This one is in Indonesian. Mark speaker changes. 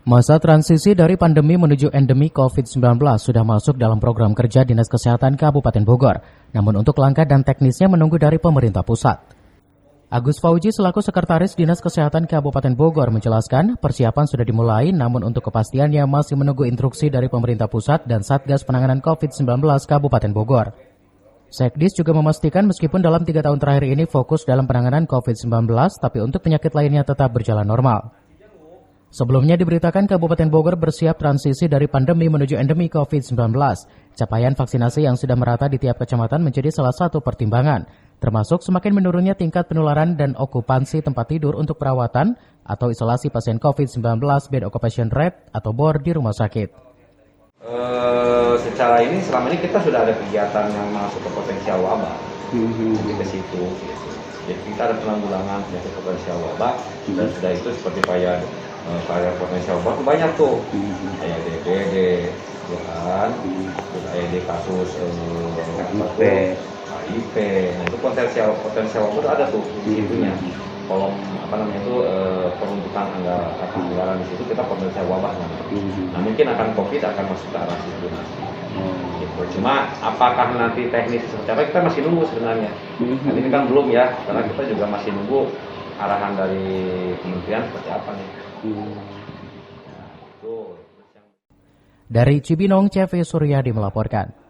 Speaker 1: Masa transisi dari pandemi menuju endemi COVID-19 sudah masuk dalam program kerja Dinas Kesehatan Kabupaten Bogor. Namun untuk langkah dan teknisnya menunggu dari pemerintah pusat. Agus Fauji selaku Sekretaris Dinas Kesehatan Kabupaten Bogor menjelaskan persiapan sudah dimulai namun untuk kepastiannya masih menunggu instruksi dari pemerintah pusat dan Satgas Penanganan COVID-19 Kabupaten Bogor. Sekdis juga memastikan meskipun dalam 3 tahun terakhir ini fokus dalam penanganan COVID-19, tapi untuk penyakit lainnya tetap berjalan normal. Sebelumnya diberitakan Kabupaten Bogor bersiap transisi dari pandemi menuju endemi COVID-19. Capaian vaksinasi yang sudah merata di tiap kecamatan menjadi salah satu pertimbangan, termasuk semakin menurunnya tingkat penularan dan okupansi tempat tidur untuk perawatan atau isolasi pasien COVID-19 bed occupation rate atau BOR di rumah sakit.
Speaker 2: Secara ini selama ini kita sudah ada kegiatan yang masuk ke potensial wabah, jadi ke situ. Gitu. Jadi kita ada penanggulangan penyakit potensial wabah dan sudah itu seperti varian potensial wabah banyak tuh, kayak DBD, ya kan, terus AED kasus HIV, nah itu potensial wabah itu ada tuh di situnya. Kolom peruntukan anggaran di situ kita potensial wabah namanya. Nah mungkin akan COVID akan masuk ke arah situ nanti. Gitu. Cuma apakah nanti teknis seperti apa kita masih nunggu sebenarnya. Nah, ini kan belum ya, karena kita juga masih nunggu arahan dari kementerian seperti apa nih.
Speaker 1: Dari Cibinong, CV Suryadi melaporkan.